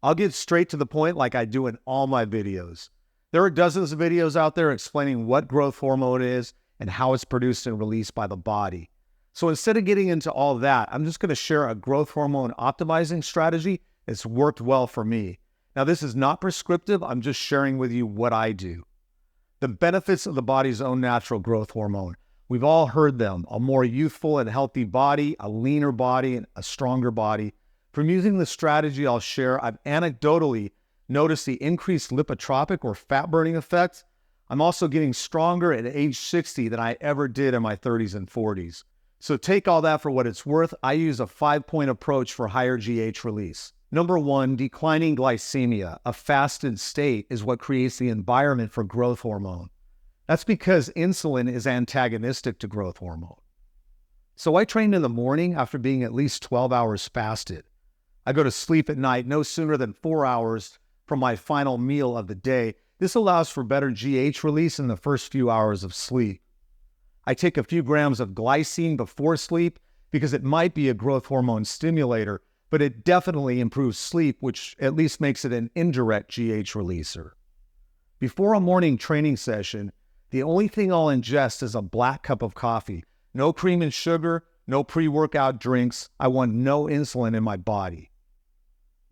I'll get straight to the point like I do in all my videos. There are dozens of videos out there explaining what growth hormone is and how it's produced and released by the body. So instead of getting into all that, I'm just going to share a growth hormone optimizing strategy that's worked well for me. Now, this is not prescriptive. I'm just sharing with you what I do. The benefits of the body's own natural growth hormone. We've all heard them: a more youthful and healthy body, a leaner body, and a stronger body. From using the strategy I'll share, I've anecdotally noticed the increased lipotropic or fat burning effect. I'm also getting stronger at age 60 than I ever did in my 30s and 40s. So take all that for what it's worth. I use a 5-point approach for higher GH release. Number 1, declining glycemia. A fasted state is what creates the environment for growth hormone. That's because insulin is antagonistic to growth hormone. So I train in the morning after being at least 12 hours fasted. I go to sleep at night no sooner than 4 hours from my final meal of the day. This allows for better GH release in the first few hours of sleep. I take a few grams of glycine before sleep because it might be a growth hormone stimulator, but it definitely improves sleep, which at least makes it an indirect GH releaser. Before a morning training session, the only thing I'll ingest is a black cup of coffee. No cream and sugar, no pre-workout drinks. I want no insulin in my body.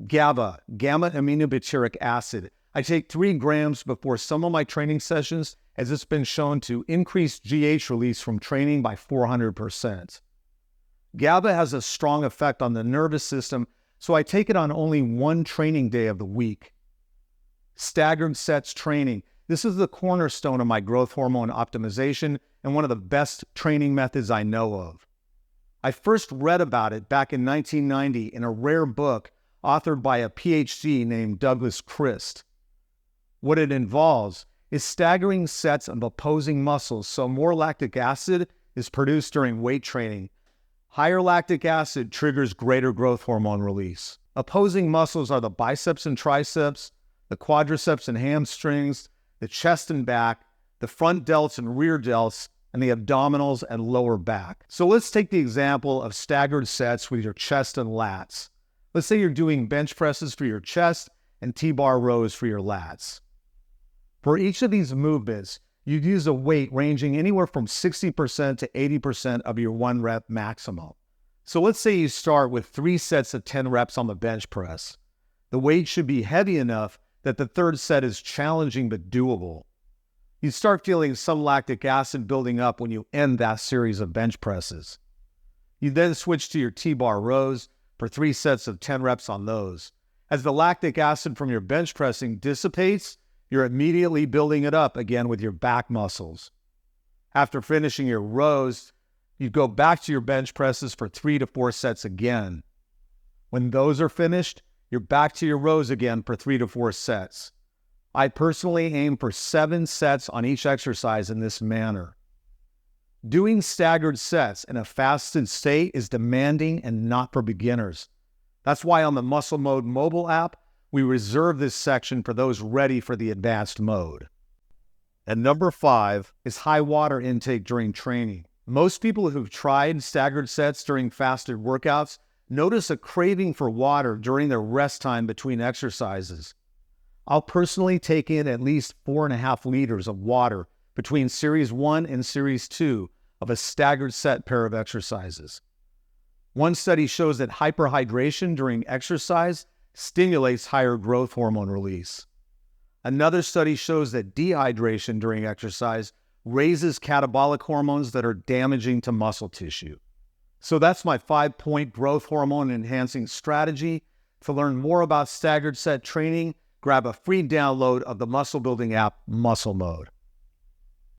GABA, gamma-aminobutyric acid. I take 3 grams before some of my training sessions, as it's been shown to increase GH release from training by 400%. GABA has a strong effect on the nervous system, so I take it on only one training day of the week. Staggered sets training. This is the cornerstone of my growth hormone optimization and one of the best training methods I know of. I first read about it back in 1990 in a rare book authored by a PhD named Douglas Christ. What it involves is staggering sets of opposing muscles so more lactic acid is produced during weight training. Higher lactic acid triggers greater growth hormone release. Opposing muscles are the biceps and triceps, the quadriceps and hamstrings, the chest and back, the front delts and rear delts, and the abdominals and lower back. So let's take the example of staggered sets with your chest and lats. Let's say you're doing bench presses for your chest and T-bar rows for your lats. For each of these movements, you'd use a weight ranging anywhere from 60% to 80% of your 1 rep maximum. So let's say you start with 3 sets of 10 reps on the bench press. The weight should be heavy enough that the third set is challenging but doable. You start feeling some lactic acid building up when you end that series of bench presses. You then switch to your T-bar rows for 3 sets of 10 reps on those. As the lactic acid from your bench pressing dissipates, you're immediately building it up again with your back muscles. After finishing your rows, you go back to your bench presses for 3 to 4 sets again. When those are finished, you're back to your rows again for 3 to 4 sets. I personally aim for 7 sets on each exercise in this manner. Doing staggered sets in a fasted state is demanding and not for beginners. That's why on the Muscle Mode mobile app, we reserve this section for those ready for the advanced mode. And number 5 is high water intake during training. Most people who've tried staggered sets during fasted workouts notice a craving for water during their rest time between exercises. I'll personally take in at least 4.5 liters of water between Series 1 and Series 2 of a staggered set pair of exercises. One study shows that hyperhydration during exercise stimulates higher growth hormone release. Another study shows that dehydration during exercise raises catabolic hormones that are damaging to muscle tissue. So that's my 5-point growth hormone enhancing strategy. To learn more about staggered set training, grab a free download of the muscle building app, Muscle Mode.